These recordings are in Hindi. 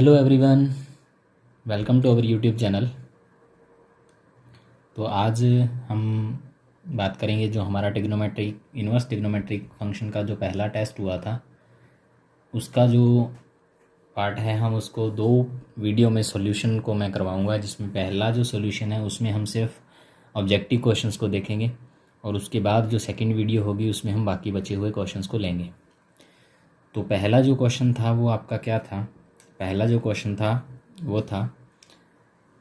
Hello everyone, welcome to our YouTube channel. तो आज हम बात करेंगे जो हमारा टिग्नोमेट्रिक इन्वर्स टिग्नोमेट्रिक फंक्शन का जो पहला टेस्ट हुआ था उसका जो पार्ट है हम उसको दो वीडियो में सॉल्यूशन को मैं करवाऊंगा, जिसमें पहला जो सॉल्यूशन है उसमें हम सिर्फ ऑब्जेक्टिव क्वेश्चंस को देखेंगे और उसके बाद जो सेकंड वीडियो होगी उसमें हम बाकी बचे हुए क्वेश्चंस को लेंगे। तो पहला जो क्वेश्चन था वो आपका क्या था? पहला जो क्वेश्चन था वो था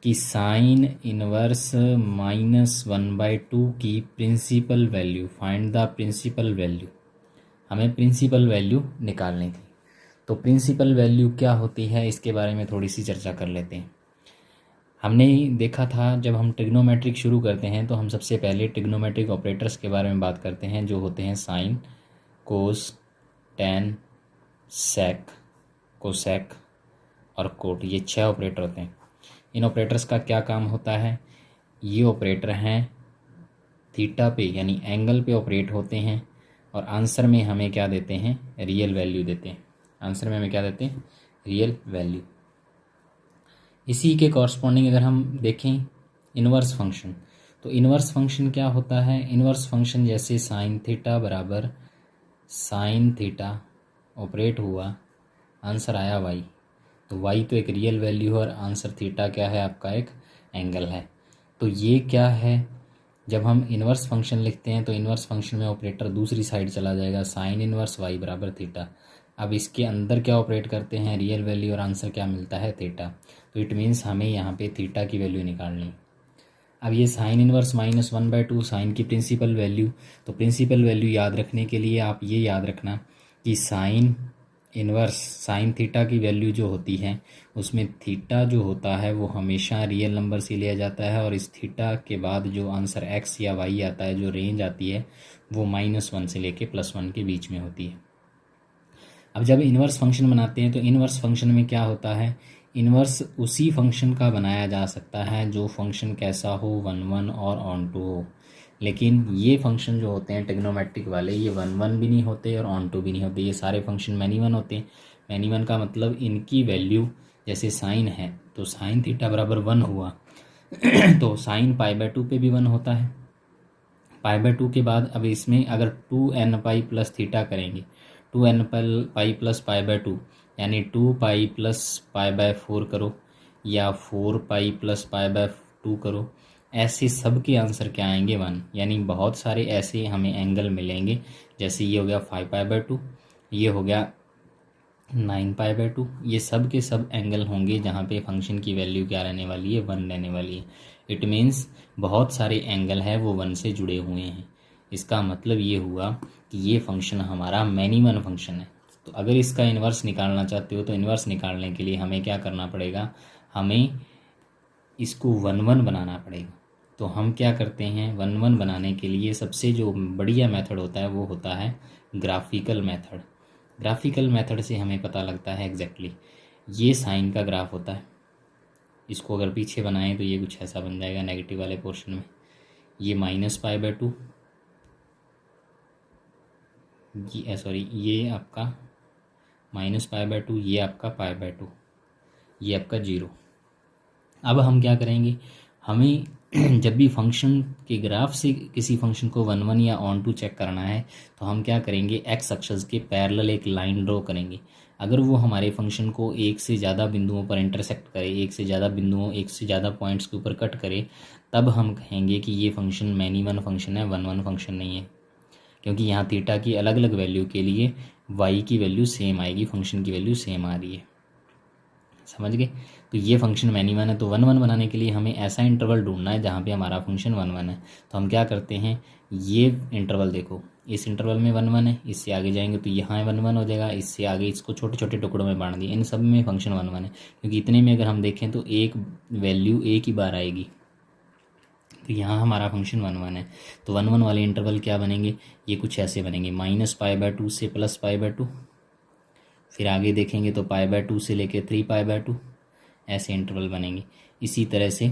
कि साइन इनवर्स -1/2 की principal value, find the principal value. हमें प्रिंसिपल वैल्यू निकालनी थी। तो प्रिंसिपल वैल्यू क्या होती है इसके बारे में थोड़ी सी चर्चा कर लेते हैं। हमने देखा था जब हम ट्रिग्नोमेट्रिक शुरू करते हैं तो हम सबसे पहले ट्रिग्नोमेट्रिक ऑपरेटर्स के बारे में बात करते हैं, जो होते हैं साइन, कोस, टेन, सेक, कोसेक और कोट। ये 6 ऑपरेटर होते हैं। इन ऑपरेटर्स का क्या काम होता है? ये ऑपरेटर हैं थीटा पे यानी एंगल पे ऑपरेट होते हैं और आंसर में हमें क्या देते हैं? रियल वैल्यू देते हैं। आंसर में हमें क्या देते हैं? Real value. इसी के कॉरस्पॉन्डिंग अगर हम देखें इनवर्स फंक्शन, तो इनवर्स फंक्शन क्या होता है? इनवर्स फंक्शन जैसे साइन थीटा बराबर साइन थीटा ऑपरेट हुआ, आंसर आया वाई। तो वाई तो एक रियल वैल्यू है और आंसर थीटा क्या है? आपका एक एंगल है। तो ये क्या है? जब हम इन्वर्स फंक्शन लिखते हैं तो इन्वर्स फंक्शन में ऑपरेटर दूसरी साइड चला जाएगा, साइन इन्वर्स वाई बराबर थीटा। अब इसके अंदर क्या ऑपरेट करते हैं? रियल वैल्यू, और आंसर क्या मिलता है? थीटा। तो इट मीन्स हमें यहाँ पे थीटा की वैल्यू निकालनी। अब ये साइन इन्वर्स -1/2 साइन की प्रिंसिपल वैल्यू। तो प्रिंसिपल वैल्यू याद रखने के लिए आप ये याद रखना कि साइन इन्वर्स साइन थीटा की वैल्यू जो होती है उसमें थीटा जो होता है वो हमेशा रियल नंबर से लिया जाता है और इस थीटा के बाद जो आंसर एक्स या वाई आता है, जो रेंज आती है, वो -1 से लेके +1 के बीच में होती है। अब जब इन्वर्स फंक्शन बनाते हैं तो इन्वर्स फंक्शन में क्या होता है? इन्वर्स उसी फंक्शन का बनाया जा सकता है जो फंक्शन कैसा हो? 1 और ऑन टू हो। लेकिन ये फंक्शन जो होते हैं ट्रिग्नोमेट्रिक वाले, ये 1 भी नहीं होते और ऑन टू भी नहीं होते। ये सारे फंक्शन मैनी 1 होते हैं। मैनी 1 का मतलब इनकी वैल्यू, जैसे साइन है तो साइन थीटा बराबर 1 हुआ तो साइन π/2 पे भी 1 होता है। π/2 के बाद अब इसमें अगर 2nπ प्लस थीटा करेंगे, 2nπ प्लस π/2 यानी 2π प्लस π/4 करो या 4π प्लस π/2 करो, ऐसे सब के आंसर क्या आएंगे? 1। यानी बहुत सारे ऐसे हमें एंगल मिलेंगे। जैसे ये हो गया 5π/2, ये हो गया 9π/2, ये सब के सब एंगल होंगे जहाँ पे फंक्शन की वैल्यू क्या रहने वाली है? 1 रहने वाली है। इट मीन्स बहुत सारे एंगल है वो 1 से जुड़े हुए हैं। इसका मतलब ये हुआ कि ये फंक्शन हमारा मैनी 1 फंक्शन है। तो अगर इसका इन्वर्स निकालना चाहते हो तो इन्वर्स निकालने के लिए हमें क्या करना पड़ेगा? हमें इसको 1 बनाना पड़ेगा। तो हम क्या करते हैं? 1 बनाने के लिए सबसे जो बढ़िया मेथड होता है वो होता है ग्राफिकल मेथड। ग्राफिकल मेथड से हमें पता लगता है एग्जैक्टली ये साइन का ग्राफ होता है। इसको अगर पीछे बनाएं तो ये कुछ ऐसा बन जाएगा नेगेटिव वाले पोर्शन में। ये -π/2, ये आपका -π/2, ये आपका π/2, ये आपका 0। अब हम क्या करेंगे? हमें जब भी फंक्शन के ग्राफ से किसी फंक्शन को 1 या ऑन टू चेक करना है तो हम क्या करेंगे? एक्स अक्षस के पैरेलल एक लाइन ड्रॉ करेंगे। अगर वो हमारे फंक्शन को एक से ज़्यादा बिंदुओं पर इंटरसेक्ट करे, एक से ज़्यादा पॉइंट्स के ऊपर कट करे, तब हम कहेंगे कि ये फंक्शन मैनी 1 फंक्शन है, 1 फंक्शन नहीं है। क्योंकि यहाँ थीटा की अलग अलग वैल्यू के लिए वाई की वैल्यू सेम आएगी, फंक्शन की वैल्यू सेम आ रही है। समझ गए? तो ये फंक्शन मैनी 1 है। तो 1 बनाने के लिए हमें ऐसा इंटरवल ढूंढना है जहाँ पे हमारा फंक्शन 1 है। तो हम क्या करते हैं? ये इंटरवल देखो, इस इंटरवल में 1 है, इससे आगे जाएंगे तो यहाँ 1 हो जाएगा, इससे आगे इसको छोटे छोटे टुकड़ों में बांट दिए, इन सब में फंक्शन 1 है। क्योंकि इतने में अगर हम देखें तो एक वैल्यू एक ही बार आएगी। तो यहाँ हमारा फंक्शन 1 है। तो 1 वाले इंटरवल क्या बनेंगे? ये कुछ ऐसे बनेंगे, -π/2 से +π/2। फिर आगे देखेंगे तो π/2 से लेके 3π/2, ऐसे इंटरवल बनेंगे। इसी तरह से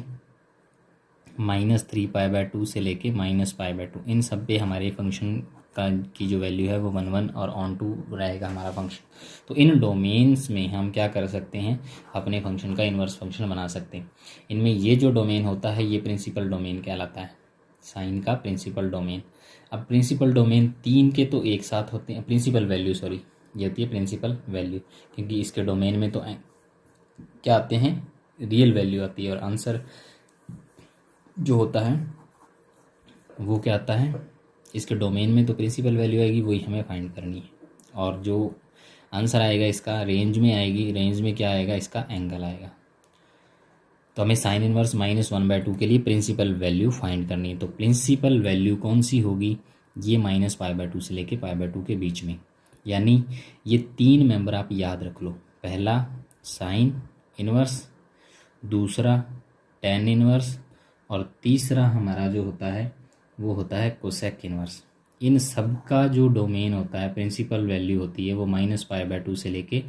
-3π/2 से लेके -π/2, इन सब पे हमारे फंक्शन का की जो वैल्यू है वो 1 1 और ऑन टू रहेगा हमारा फंक्शन। तो इन डोमेन्स में हम क्या कर सकते हैं, अपने फंक्शन का इन्वर्स फंक्शन बना सकते हैं। इनमें ये जो डोमेन होता है ये प्रिंसिपल डोमेन कहलाता है, साइन का प्रिंसिपल डोमेन। अब प्रिंसिपल डोमेन 3 के तो एक साथ होते हैं, प्रिंसिपल वैल्यू सॉरी, ये होती है प्रिंसिपल वैल्यू, क्योंकि इसके डोमेन में तो क्या आते हैं, रियल वैल्यू आती है, और आंसर जो होता है वो क्या आता है, इसके डोमेन में तो प्रिंसिपल वैल्यू आएगी, वही हमें फाइंड करनी है। और जो आंसर आएगा इसका रेंज में आएगी, रेंज में क्या आएगा, इसका एंगल आएगा। तो हमें साइन इनवर्स -1/2 के लिए प्रिंसिपल वैल्यू फाइंड करनी है। तो प्रिंसिपल वैल्यू कौन सी होगी, ये -π/2 से लेके π/2 के बीच में, यानी ये 3 मेंबर आप याद रख लो। पहला साइन इनवर्स, दूसरा टेन इनवर्स, और तीसरा हमारा जो होता है वो होता है कोसेक इनवर्स। इन सब का जो डोमेन होता है, प्रिंसिपल वैल्यू होती है, वो -π/2 से लेके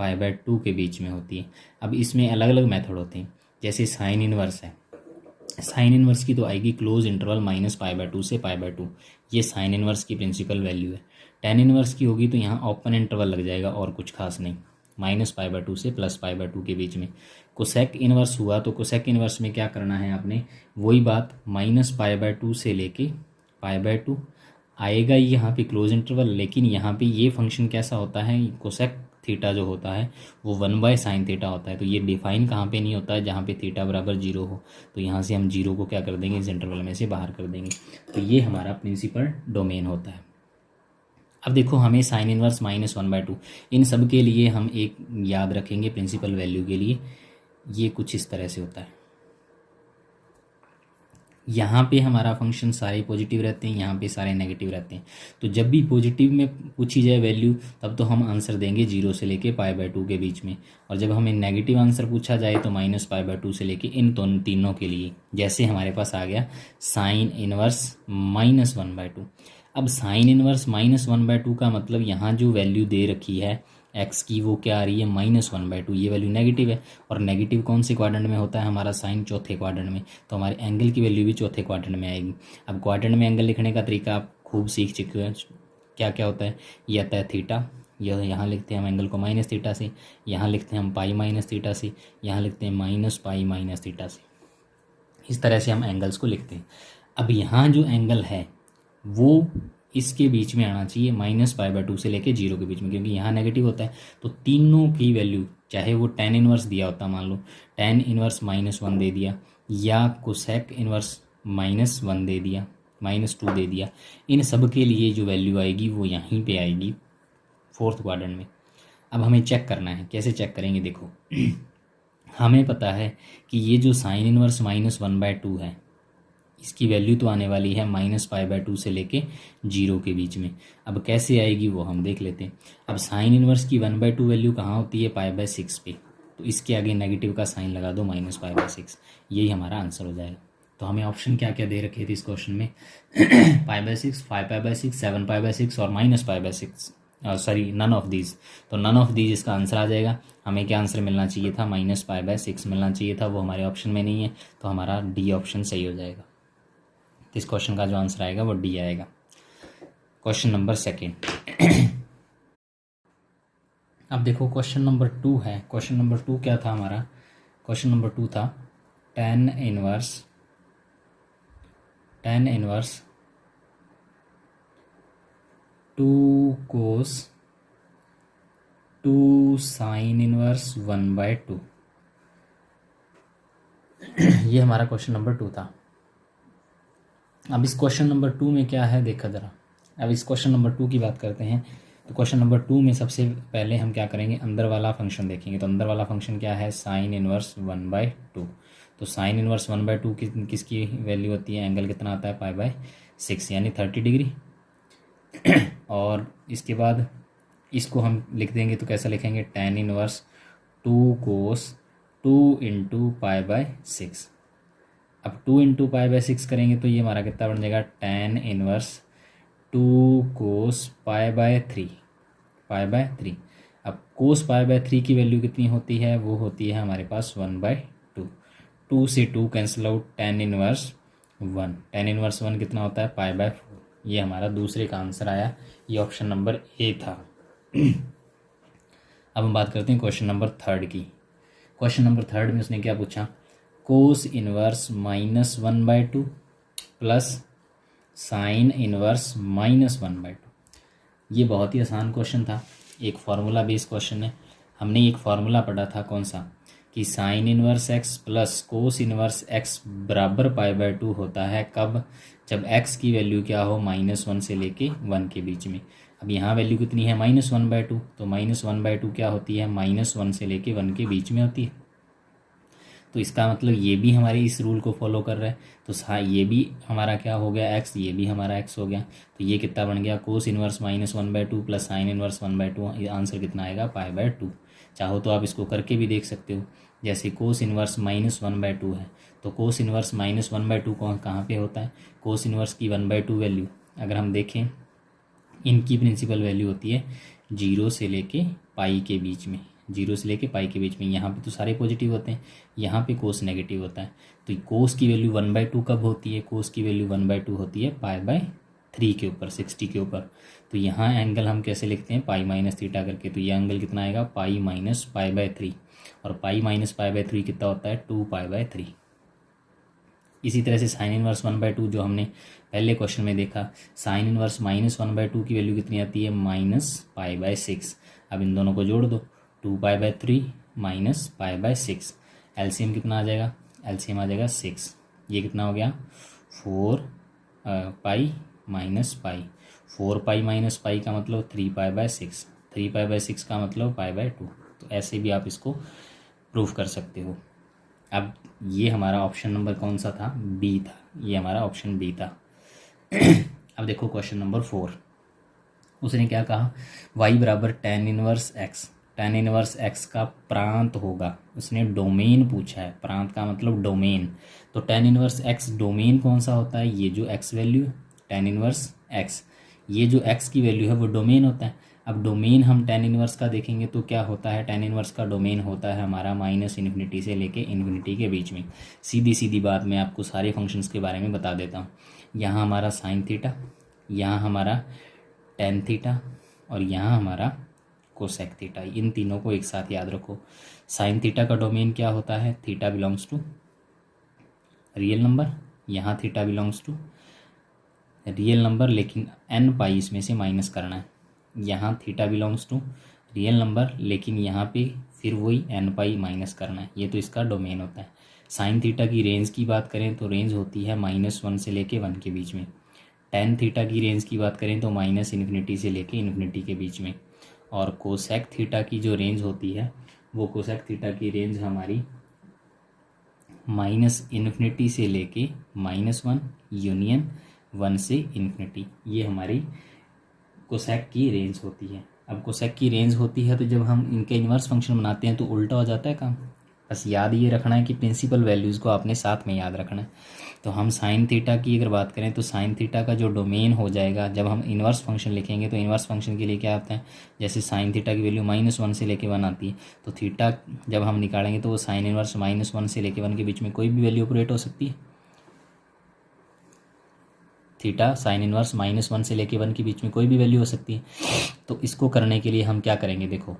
π/2 के बीच में होती है। अब इसमें अलग अलग मेथड होते हैं, जैसे साइन इनवर्स है, साइन इनवर्स की तो आएगी क्लोज इंटरवल -π/2 से π/2, ये साइन इनवर्स की प्रिंसिपल वैल्यू है। टेन इनवर्स की होगी तो यहाँ ओपन इंटरवल लग जाएगा और कुछ खास नहीं, -π/2 से +π/2 के बीच में। कोसेक इनवर्स हुआ तो कोसेक इनवर्स में क्या करना है आपने, वही बात, -π/2 से लेके π/2 आएगा यहाँ पे क्लोज इंटरवल, लेकिन यहाँ पे ये फंक्शन कैसा होता है, कोसेक थीटा जो होता है वो 1/sin थीटा होता है। तो ये डिफाइन कहाँ पे नहीं होता है, जहाँ पे थीटा बराबर 0 हो। तो यहाँ से हम 0 को क्या कर देंगे, इस इंटरवल में से बाहर कर देंगे। तो ये हमारा प्रिंसिपल डोमेन होता है। अब देखो हमें साइन इनवर्स -1/2, इन सब के लिए हम एक याद रखेंगे प्रिंसिपल वैल्यू के लिए, ये कुछ इस तरह से होता है। यहाँ पे हमारा फंक्शन सारे पॉजिटिव रहते हैं, यहाँ पे सारे नेगेटिव रहते हैं। तो जब भी पॉजिटिव में पूछी जाए वैल्यू तब तो हम आंसर देंगे 0 से लेके π/2 के बीच में, और जब हमें नेगेटिव आंसर पूछा जाए तो -π/2 से लेके इन तीनों के लिए। जैसे हमारे पास आ गया साइन इनवर्स -1/2। अब साइन इनवर्स -1/2 का मतलब यहाँ जो वैल्यू दे रखी है एक्स की वो क्या आ रही है, -1/2, ये वैल्यू नेगेटिव है, और नेगेटिव कौन से क्वाड्रेंट में होता है, हमारा साइन चौथे क्वाड्रेंट में, तो हमारे एंगल की वैल्यू भी चौथे क्वाड्रेंट में आएगी। अब क्वाड्रेंट में एंगल लिखने का तरीका आप खूब सीख चुके हैं, क्या क्या होता है, ये आता है थीटा, यह यहाँ लिखते हैं हम एंगल को -θ से, यहाँ लिखते हैं हम π-θ से, यहाँ लिखते हैं -π-θ से, इस तरह से हम एंगल्स को लिखते हैं। अब यहाँ जो एंगल है वो इसके बीच में आना चाहिए, -π/2 से लेके 0 के बीच में, क्योंकि यहाँ नेगेटिव होता है। तो तीनों की वैल्यू, चाहे वो टेन इनवर्स दिया होता, मान लो टेन इनवर्स -1 दे दिया, या कोसेक इनवर्स -1 दे दिया, -2 दे दिया, इन सब के लिए जो वैल्यू आएगी वो यहीं पे आएगी फोर्थ क्वाड्रेंट में। अब हमें चेक करना है, कैसे चेक करेंगे, देखो हमें पता है कि ये जो साइन इनवर्स -1/2 है इसकी वैल्यू तो आने वाली है -π/2 से लेके 0 के बीच में। अब कैसे आएगी वो हम देख लेते हैं। अब साइन इनवर्स की 1/2 वैल्यू कहाँ होती है, π/6 पे, तो इसके आगे नेगेटिव का साइन लगा दो, -π/6, यही हमारा आंसर हो जाएगा। तो हमें ऑप्शन क्या क्या दे रखे थे इस क्वेश्चन में, π/6, 5π/6, 7π/6 और -π/6, सॉरी नन ऑफ दीज। तो नन ऑफ दीज इसका आंसर आ जाएगा। हमें क्या आंसर मिलना चाहिए था, -π/6 मिलना चाहिए था, वो हमारे ऑप्शन में नहीं है, तो हमारा डी ऑप्शन सही हो जाएगा। इस क्वेश्चन का जो आंसर आएगा वो डी आएगा। Question number 2। अब देखो क्वेश्चन नंबर 2 है। क्वेश्चन नंबर 2 क्या था हमारा, क्वेश्चन नंबर 2 था tan inverse 2 cos 2 sin inverse 1/2। ये हमारा क्वेश्चन नंबर 2 था। अब इस क्वेश्चन नंबर 2 में क्या है देखा ज़रा। अब इस क्वेश्चन नंबर 2 की बात करते हैं। तो क्वेश्चन नंबर 2 में सबसे पहले हम क्या करेंगे, अंदर वाला फंक्शन देखेंगे। तो अंदर वाला फंक्शन क्या है, साइन इनवर्स 1/2। तो साइन इनवर्स 1/2 किसकी वैल्यू होती है, एंगल कितना आता है, π/6 यानी 30 डिग्री। और इसके बाद इसको हम लिख देंगे, तो कैसा लिखेंगे, tan इनवर्स 2 cos 2 × π/6। अब 2 × π/6 करेंगे तो ये हमारा कितना बन जाएगा, tan इनवर्स 2 cos π/3। अब cos π/3 की वैल्यू कितनी होती है, वो होती है हमारे पास 1/2। 2 से 2 कैंसिल आउट, tan इनवर्स 1 कितना होता है, π/4, ये हमारा दूसरे का आंसर आया, ये ऑप्शन नंबर ए था। अब हम बात करते हैं क्वेश्चन नंबर 3 की। क्वेश्चन नंबर 3 में उसने क्या पूछा, cos inverse -1/2 plus sign inverse -1/2। ये बहुत ही आसान क्वेश्चन था, एक फार्मूला बेस्ड क्वेश्चन है। हमने एक फार्मूला पढ़ा था, कौन सा, कि sign inverse x plus cos inverse x बराबर π/2 होता है। कब, जब एक्स की वैल्यू क्या हो, -1 से लेके 1 के बीच में। अब यहाँ वैल्यू कितनी है, -1/2, तो -1/2 क्या होती है, -1 से लेके 1 के बीच में होती है। तो इसका मतलब ये भी हमारे इस रूल को फॉलो कर रहा है। तो ये भी हमारा क्या हो गया, एक्स, ये भी हमारा एक्स हो गया। तो ये कितना बन गया, cos inverse -1/2 plus sign inverse 1/2। ये आंसर कितना आएगा, π/2। चाहो तो आप इसको करके भी देख सकते हो। जैसे कोस इनवर्स -1/2 है, तो कोस इनवर्स -1/2 कहाँ पे होता है, कोस इनवर्स की 1/2 वैल्यू अगर हम देखें, इनकी प्रिंसिपल वैल्यू होती है 0 से लेके पाई के बीच में, 0 से लेके पाई के बीच में। यहाँ पे तो सारे पॉजिटिव होते हैं, यहाँ पे कोस नेगेटिव होता है। तो कोस की वैल्यू 1/2 कब होती है, कोस की वैल्यू 1/2 होती है π/3 के ऊपर, 60 के ऊपर। तो यहाँ एंगल हम कैसे लिखते हैं, पाई माइनस थीटा करके। तो ये एंगल कितना आएगा, पाई माइनस π/3, और पाई माइनस π/3 कितना होता है, 2π/3। इसी तरह से साइन इनवर्स 1/2 जो हमने पहले क्वेश्चन में देखा, साइन इनवर्स -1/2 की वैल्यू कितनी आती है, -π/6। अब इन दोनों को जोड़ दो, 2π/3 माइनस π/6, एलसीएम कितना आ जाएगा, एलसीएम आ जाएगा 6। ये कितना हो गया, 4 pi minus pi, 4π minus pi का मतलब 3π/6, 3π/6 का मतलब π/2। तो ऐसे भी आप इसको प्रूफ कर सकते हो। अब ये हमारा ऑप्शन नंबर कौन सा था, बी था, ये हमारा ऑप्शन बी था। अब देखो क्वेश्चन नंबर 4, उसने क्या कहा, y बराबर tan inverse x, tan inverse x का प्रांत होगा। उसने डोमेन पूछा है, प्रांत का मतलब डोमेन। तो tan इनवर्स x डोमेन कौन सा होता है, ये जो x वैल्यू है tan इनवर्स x, ये जो x की वैल्यू है वो डोमेन होता है। अब डोमेन हम tan इनवर्स का देखेंगे तो क्या होता है, tan इनवर्स का डोमेन होता है हमारा -∞ से लेके इन्फिनिटी के बीच में। सीधी सीधी बात मैं आपको सारे फंक्शंस के बारे में बता देता हूँ। यहाँ हमारा साइन थीटा, यहाँ हमारा टेन थीटा, और यहाँ हमारा कोसेक थीटा। इन तीनों को एक साथ याद रखो। साइन थीटा का डोमेन क्या होता है, theta belongs to real number, यहाँ theta belongs to real number, लेकिन n पाई इसमें से माइनस करना है। यहाँ theta belongs to real number, लेकिन यहाँ पे फिर वही n पाई माइनस करना है। ये तो इसका डोमेन होता है। साइन थीटा की रेंज की बात करें तो रेंज होती है -1 से लेके 1 के बीच में। टेन थीटा की रेंज की बात करें तो -∞ से लेके इन्फिनिटी के बीच में। और कोसेक थीटा की जो रेंज होती है, वो कोसेक थीटा की रेंज हमारी -∞ से लेके -1 यूनियन 1 से इन्फिनिटी, ये हमारी कोसेक की रेंज होती है। अब कोसेक की रेंज होती है तो जब हम इनके इन्वर्स फंक्शन बनाते हैं तो उल्टा हो जाता है काम। बस याद ये रखना है कि प्रिंसिपल वैल्यूज़ को आपने साथ में याद रखना है। तो हम साइन थीटा की अगर बात करें तो साइन थीटा का जो डोमेन हो जाएगा, जब हम इन्वर्स फंक्शन लिखेंगे तो इन्वर्स फंक्शन के लिए क्या आता है, जैसे साइन थीटा की वैल्यू -1 से लेके 1 आती है, तो थीटा जब हम निकालेंगे तो वो साइन इन्वर्स -1 से लेके 1 के बीच में कोई भी वैल्यू ऑपरेट हो सकती है। थीटा साइन इनवर्स -1 से लेके 1 के बीच में कोई भी वैल्यू हो सकती है। तो इसको करने के लिए हम क्या करेंगे, देखो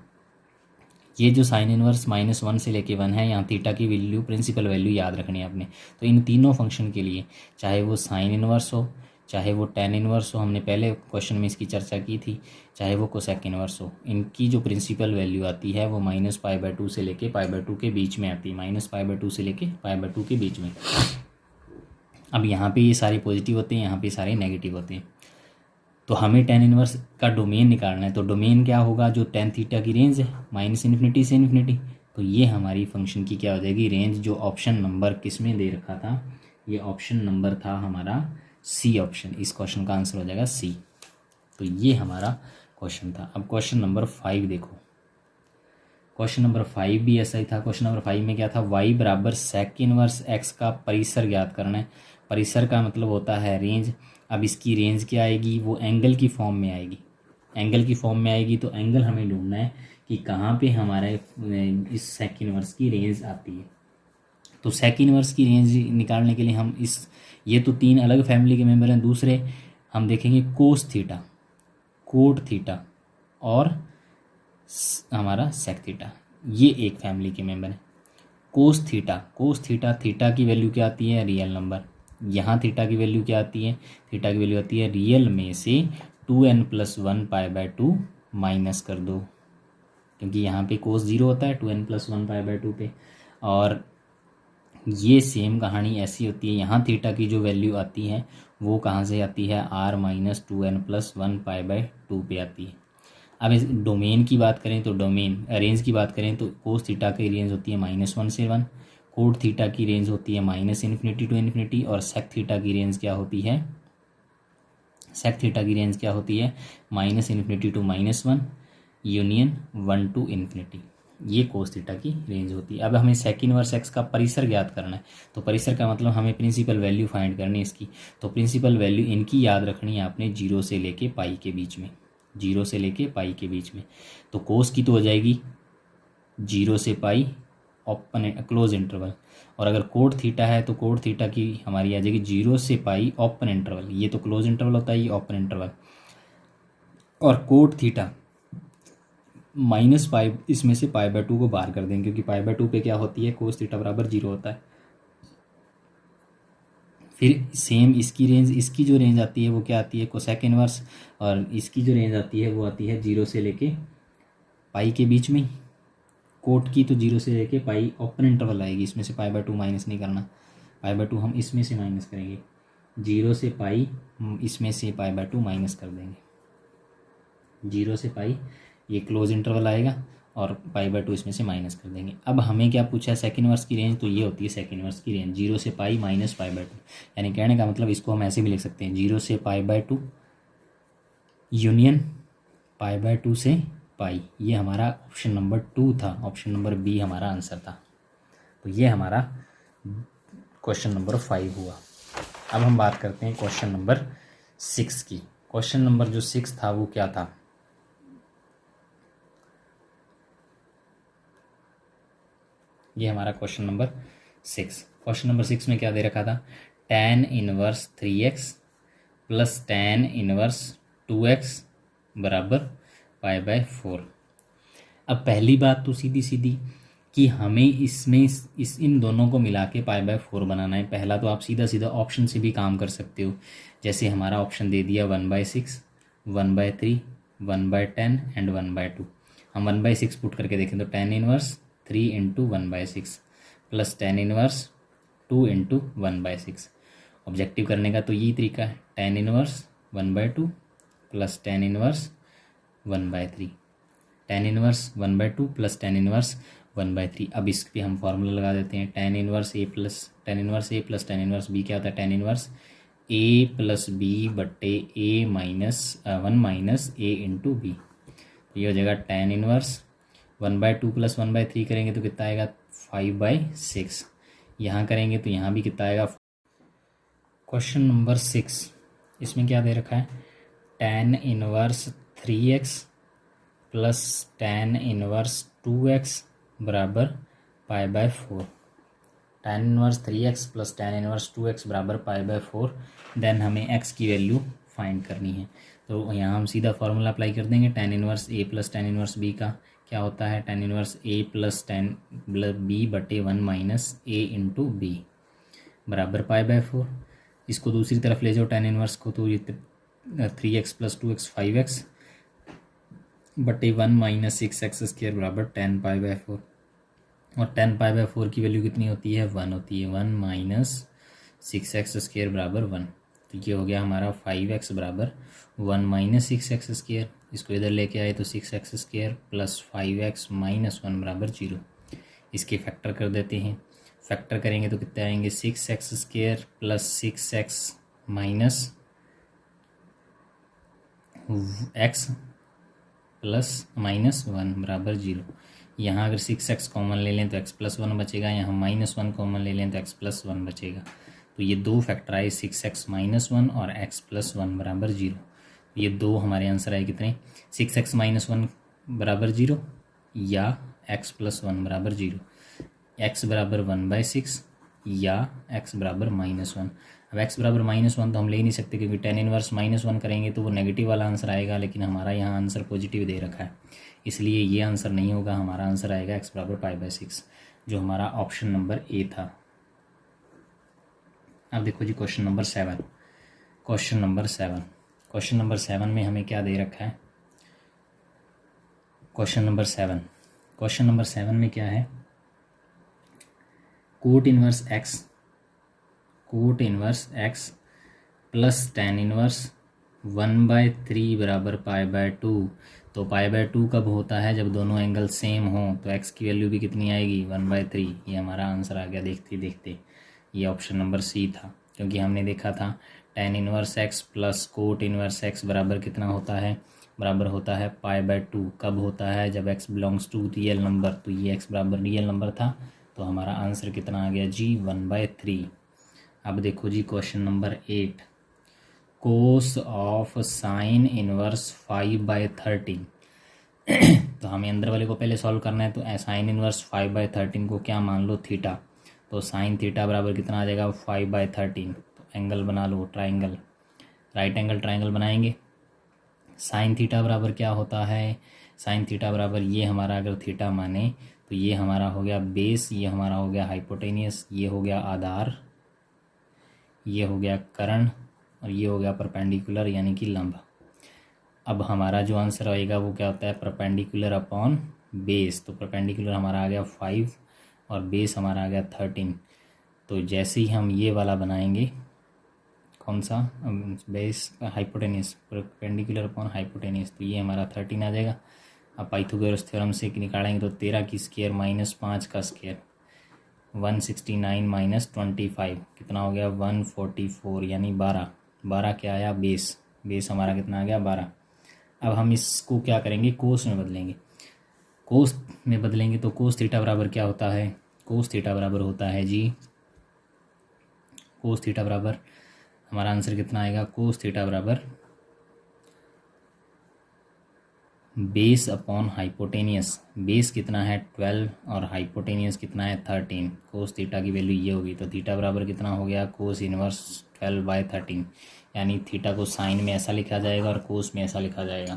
ये जो साइन इनवर्स -1 से लेके 1 है, यहाँ थीटा की वैल्यू प्रिंसिपल वैल्यू याद रखनी है आपने। तो इन तीनों फंक्शन के लिए, चाहे वो साइन इनवर्स हो, चाहे वो टेन इनवर्स हो, हमने पहले क्वेश्चन में इसकी चर्चा की थी, चाहे वो कोसेक इनवर्स हो, इनकी जो प्रिंसिपल वैल्यू आती है वो -π/2 से लेके π/2 के बीच में आती है, -π/2 से लेके π/2 के बीच में। अब यहाँ पे ये सारे पॉजिटिव होते हैं, यहाँ पे सारे नेगेटिव होते हैं। तो हमें टेन इनवर्स का डोमेन निकालना है। तो डोमेन क्या होगा, जो टेन थीटा की रेंज है -∞ से इन्फिनिटी, तो ये हमारी फंक्शन की क्या हो जाएगी, रेंज। जो ऑप्शन नंबर किस में दे रखा था, ये ऑप्शन नंबर था हमारा सी ऑप्शन। इस क्वेश्चन का आंसर हो जाएगा सी। तो ये हमारा क्वेश्चन था। अब क्वेश्चन नंबर 5 देखो, क्वेश्चन नंबर 5 भी ऐसा ही था। क्वेश्चन नंबर 5 में क्या था, y बराबर सेक इनवर्स x का परिसर ज्ञात करना है। परिसर का मतलब होता है रेंज। अब इसकी रेंज क्या आएगी, वो एंगल की फॉर्म में आएगी। एंगल की फॉर्म में आएगी तो एंगल हमें ढूंढना है कि कहाँ पे हमारे इस सेक इनवर्स की रेंज आती है। तो सेक इनवर्स की रेंज निकालने के लिए हम ये तो तीन अलग फैमिली के मेंबर हैं, दूसरे हम देखेंगे कोस थीटा, कोट थीटा और हमारा सेक थीटा, ये एक फैमिली के मेंबर हैं। Cos theta, cos theta, theta की वैल्यू क्या आती है, रियल नंबर। यहाँ थीटा की वैल्यू क्या आती है, थीटा की वैल्यू आती है रियल में से 2n+1π/2 माइनस कर दो, क्योंकि यहाँ पे कोस 0 होता है 2n+1π/2 पे। और ये सेम कहानी ऐसी होती है, यहाँ थीटा की जो वैल्यू आती है वो कहाँ से आती है, r-2n+1π/2 पे आती है। अब इस डोमेन की बात करें तो डोमेन रेंज की बात करें तो कोस थीटा की रेंज होती है -1 से 1, कोट थीटा की रेंज होती है -∞ to ∞, और सेक थीटा की रेंज क्या होती है, सेक थीटा की रेंज क्या होती है, -∞ to -1 यूनियन 1 to ∞। ये कोस थीटा की रेंज होती है। अब हमें सेक इनवर्स एक्स का परिसर ज्ञात करना है, तो परिसर का मतलब हमें प्रिंसिपल वैल्यू फाइंड करनी है इसकी। तो प्रिंसिपल वैल्यू इनकी याद रखनी है आपने 0 से लेके पाई के बीच में, 0 से लेके पाई के बीच में। तो कोस की तो हो जाएगी 0 से पाई ओपन क्लोज इंटरवल, और अगर कोट थीटा है तो कोट थीटा की हमारी आ जाएगी 0 से पाई ओपन इंटरवल, ये तो क्लोज इंटरवल होता है, ये ओपन इंटरवल। और कोट थीटा -π, इसमें से π/2 को बाहर कर देंगे, क्योंकि π/2 पे क्या होती है, कोस थीटा बराबर 0 होता है। फिर सेम इसकी रेंज, इसकी जो रेंज आती है वो क्या आती है, कोसेक इनवर्स, और इसकी जो रेंज आती है वो आती है 0 से लेके पाई के बीच में। कोट की तो 0 से लेके पाई ओपन इंटरवल आएगी, इसमें से π/2 माइनस नहीं करना, π/2 हम इसमें से माइनस करेंगे, 0 से पाई इसमें से π/2 माइनस कर देंगे, 0 से पाई ये क्लोज इंटरवल आएगा और π/2 इसमें से माइनस कर देंगे। अब हमें क्या पूछा है, सेक इनवर्स की रेंज, तो ये होती है सेक इनवर्स की रेंज 0 से पाई माइनस π/2, यानी कहने का मतलब इसको हम ऐसे भी लिख सकते हैं 0 से π/2 यूनियन π/2 से पाई। ये हमारा ऑप्शन नंबर 2 था, ऑप्शन नंबर बी हमारा आंसर था। तो ये हमारा क्वेश्चन नंबर 5 हुआ। अब हम बात करते हैं क्वेश्चन नंबर 6 की। क्वेश्चन नंबर जो 6 था वो क्या था, ये हमारा क्वेश्चन नंबर 6। क्वेश्चन नंबर 6 में क्या दे रखा था, tan inverse 3x plus tan inverse 2x बराबर π/4। अब पहली बात तो सीधी सीधी कि हमें इसमें इन दोनों को मिला के π/4 बनाना है। पहला तो आप सीधा सीधा ऑप्शन से भी काम कर सकते हो, जैसे हमारा ऑप्शन दे दिया 1/6, 1/3, 1/10 एंड 1/2। हम 1/6 पुट करके देखें तो tan inverse 3 × 1/6 plus tan inverse 2 × 1/6। Objective करने का तो यही तरीका है, tan inverse 1/2 plus tan inverse 1/3, tan inverse 1/2 plus tan inverse 1/3। अब इस पर हम फार्मूला लगा देते हैं, tan inverse a plus tan inverse b क्या होता है, tan inverse a plus b बट्टे a minus 1 minus a × b। तो ये हो जाएगा tan इनवर्स 1/2 प्लस 1/3 करेंगे तो कितना आएगा 5/6। यहाँ करेंगे तो यहाँ भी कितना आएगा। क्वेश्चन नंबर 6, इसमें क्या दे रखा है, tan inverse 3x plus tan inverse 2x बराबर π/4। tan inverse 3x plus tan inverse 2x बराबर π/4। देन हमें x की वैल्यू फाइंड करनी है, तो यहाँ हम सीधा फार्मूला अप्लाई कर देंगे। tan inverse a plus tan inverse b का क्या होता है, tan inverse a plus tan b बटे 1 माइनस a × b बराबर π/4। इसको दूसरी तरफ ले जाओ tan इनवर्स को, तो ये 3x प्लस 2x 5x बटे 1 माइनस 6x² बराबर 10 π/4। और 10 π/4 की वैल्यू कितनी होती है, 1 होती है, 1 माइनस 6x² बराबर 1। तो ये हो गया हमारा 5x बराबर 1 माइनस 6x²। इसको इधर लेके आए तो 6x² प्लस 5x माइनस 1 बराबर 0। इसके फैक्टर कर देते हैं, फैक्टर करेंगे तो कितने आएंगे, 6x² plus 6x minus x plus minus 1 बराबर 0। यहाँ अगर 6x कॉमन ले लें तो x प्लस 1 बचेगा, यहाँ -1 कॉमन ले लें तो x प्लस 1 बचेगा। तो ये दो फैक्टर आए 6x माइनस 1 और x प्लस 1 बराबर 0। ये दो हमारे आंसर आए कितने, 6x माइनस 1 बराबर 0 या x प्लस 1 बराबर 0। x बराबर 1/6 या x बराबर -1। अब x बराबर -1 तो हम ले ही नहीं सकते, क्योंकि tan इनवर्स -1 करेंगे तो वो नेगेटिव वाला आंसर आएगा, लेकिन हमारा यहाँ आंसर पॉजिटिव दे रखा है, इसलिए ये आंसर नहीं होगा। हमारा आंसर आएगा x बराबर π/6, जो हमारा ऑप्शन नंबर ए था। अब देखो जी क्वेश्चन नंबर 7। क्वेश्चन नंबर 7 में हमें क्या दे रखा है? क्वेश्चन नंबर 7 में क्या है? Cot inverse x plus tan inverse 1/3 बराबर π/2। तो π/2 कब होता है? जब दोनों एंगल सेम हों। तो x की वैल्यू भी कितनी आएगी? 1/3। ये हमारा आंसर आ गया देखते देखते। ये ऑप्शन नंबर सी था, क्योंकि हमने देखा था tan inverse x plus cot inverse x बराबर कितना होता है? बराबर होता है π/2। कब होता है? जब x belongs to real number. तो ये x बराबर रियल नंबर था, तो हमारा आंसर कितना आ गया जी? 1/3। अब देखो जी question number 8। Cos of sine inverse 5/13। तो हमें अंदर वाले को पहले सॉल्व करना है। तो साइन इनवर्स 5/13 को क्या मान लो? थीटा। तो साइन थीटा बराबर कितना आ जाएगा? 5/13। तो एंगल बना लो, ट्राइंगल, राइट एंगल ट्राइंगल बनाएंगे। साइन थीटा बराबर क्या होता है? साइन थीटा बराबर ये हमारा, अगर थीटा माने तो ये हमारा हो गया बेस, ये हमारा हो गया हाइपोटेनियस, ये हो गया आधार, ये हो गया कर्ण, और ये हो गया परपेंडिकुलर यानी कि लंब। अब हमारा जो आंसर आएगा वो क्या होता है? Perpendicular upon base. तो परपेंडिकुलर हमारा आ गया 5 और बेस हमारा आ गया 13। तो जैसे ही हम ये वाला बनाएंगे, कौन सा? Base hypotenuse, perpendicular upon hypotenuse, तो ये हमारा 13 आ जाएगा। अब पाइथागोरस थ्योरम से निकालेंगे तो 13 की स्क्वायर माइनस 5 का स्क्वायर, 169 माइनस 25 कितना हो गया? 144 यानी 12। 12 क्या आया? बेस। बेस हमारा कितना आ गया? 12। अब हम इसको क्या करेंगे? कोस में बदलेंगे। कोस में बदलेंगे तो कोस थीटा बराबर क्या होता है? कोस थीटा बराबर होता है जी, कोस थीटा बराबर हमारा आंसर कितना आएगा? कोस थीटा बराबर बेस अपॉन हाइपोटेनियस। बेस कितना है? 12 और हाइपोटेनियस कितना है? 13। कोस थीटा की वैल्यू ये होगी। तो थीटा बराबर कितना हो गया? Cos inverse 12/13। यानी थीटा को साइन में ऐसा लिखा जाएगा और कोस में ऐसा लिखा जाएगा।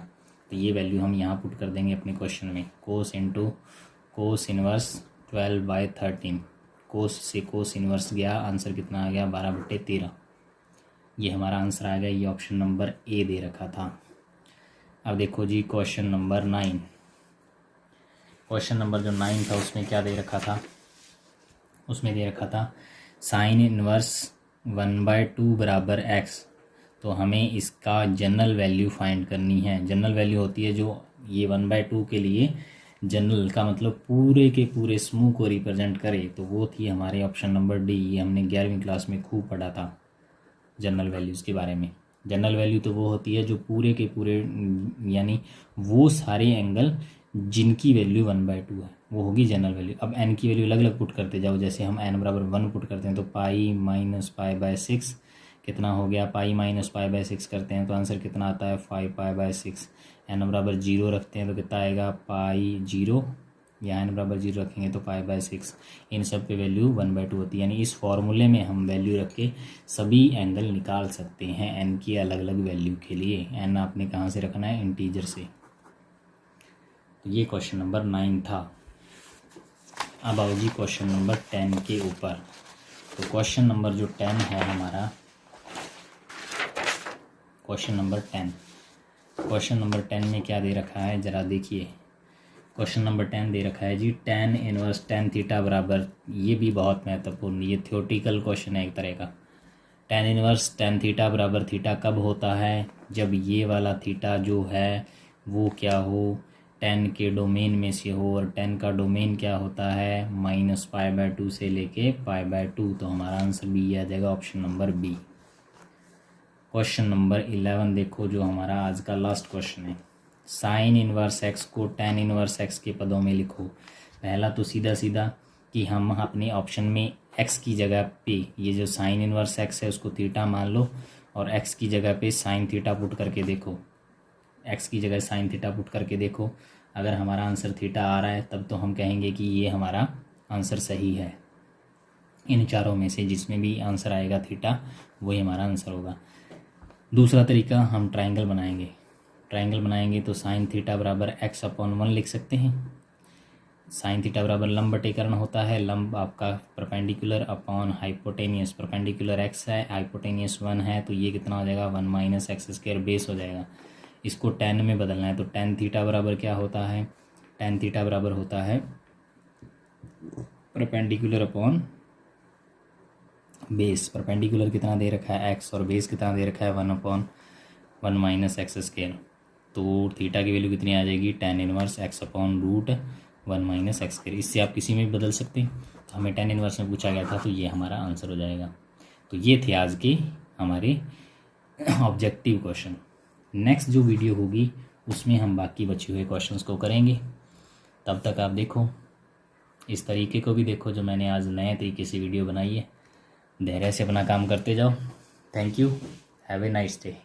तो ये वैल्यू हम यहाँ पुट कर देंगे अपने क्वेश्चन में। कोस इंटू कोस इनवर्स 12/13। कोस से कोस इनवर्स गया, आंसर कितना आ गया? 12/13। ये हमारा आंसर आ गया। ये ऑप्शन नंबर ए दे रखा था। अब देखो जी क्वेश्चन नंबर 9। क्वेश्चन नंबर जो 9 था उसमें क्या दे रखा था? उसमें दे रखा था साइन इनवर्स 1/2 बराबर x। तो हमें इसका जनरल वैल्यू फाइंड करनी है। जनरल वैल्यू होती है जो ये 1/2 के लिए जनरल का मतलब पूरे के पूरे समूह को रिप्रेजेंट करे, तो वो थी हमारे ऑप्शन नंबर डी। ये हमने 11वीं क्लास में खूब पढ़ा था जनरल वैल्यूज़ के बारे में। जनरल वैल्यू तो वो होती है जो पूरे के पूरे यानी वो सारे एंगल जिनकी वैल्यू 1/2 है, वो होगी जनरल वैल्यू। अब n की वैल्यू अलग अलग पुट करते जाओ। जैसे हम n बराबर 1 पुट करते हैं तो पाई माइनस π/6 कितना हो गया? पाई माइनस π/6 करते हैं तो आंसर कितना आता है? 5π/6। n बराबर 0 रखते हैं तो कितना आएगा? पाई 0, या n बराबर 0 रखेंगे तो π/6। इन सब पे वैल्यू 1/2 होती है। यानी इस फॉर्मूले में हम वैल्यू रख के सभी एंगल निकाल सकते हैं n की अलग अलग वैल्यू के लिए। n आपने कहाँ से रखना है? इंटीजर से। तो ये क्वेश्चन नंबर 9 था। अब आओ जी क्वेश्चन नंबर 10 के ऊपर। तो क्वेश्चन नंबर जो 10 है हमारा, क्वेश्चन नंबर 10 में क्या दे रखा है ज़रा देखिए। क्वेश्चन नंबर 10 दे रखा है जी tan इनवर्स tan थीटा बराबर, ये भी बहुत महत्वपूर्ण, ये थ्योरेटिकल क्वेश्चन है एक तरह का। tan इनवर्स tan थीटा बराबर थीटा कब होता है? जब ये वाला थीटा जो है वो क्या हो? tan के डोमेन में से हो। और tan का डोमेन क्या होता है? -π/2 से लेके π/2। तो हमारा आंसर बी आ जाएगा, option number B. Question number 11 देखो, जो हमारा आज का लास्ट क्वेश्चन है। साइन इनवर्स एक्स को tan इनवर्स एक्स के पदों में लिखो। पहला तो सीधा सीधा कि हम अपने ऑप्शन में x की जगह पे ये जो साइन इनवर्स एक्स है उसको थीटा मान लो, और x की जगह पे साइन थीटा पुट करके देखो। x की जगह साइन थीटा पुट करके देखो। अगर हमारा आंसर थीटा आ रहा है तब तो हम कहेंगे कि ये हमारा आंसर सही है। इन चारों में से जिसमें भी आंसर आएगा थीटा वही हमारा आंसर होगा। दूसरा तरीका, हम ट्राइंगल बनाएंगे तो साइन थीटा बराबर x/1 लिख सकते हैं। साइन थीटा बराबर लंब बटेकरण होता है, लंब आपका perpendicular upon hypotenuse, perpendicular x है, हाइपोटेनियस 1 है, तो ये कितना हो जाएगा 1 - x² बेस हो जाएगा। इसको tan में बदलना है तो tan थीटा बराबर क्या होता है, tan थीटा बराबर होता है परपेंडिकुलर अपॉन बेस। परपेंडिकुलर कितना दे रखा है x और बेस कितना दे रखा है 1/1 - x²। तो थीटा की वैल्यू कितनी आ जाएगी tan इनवर्स x/√1 - x²। इससे आप किसी में भी बदल सकते हैं। तो हमें tan इनवर्स में पूछा गया था तो ये हमारा आंसर हो जाएगा। तो ये थे आज के हमारे ऑब्जेक्टिव क्वेश्चन। नेक्स्ट जो वीडियो होगी उसमें हम बाकी बचे हुए क्वेश्चंस को करेंगे। तब तक आप देखो, इस तरीके को भी देखो जो मैंने आज नए तरीके से वीडियो बनाई है। धैर्य से अपना काम करते जाओ। Thank you, have a nice day.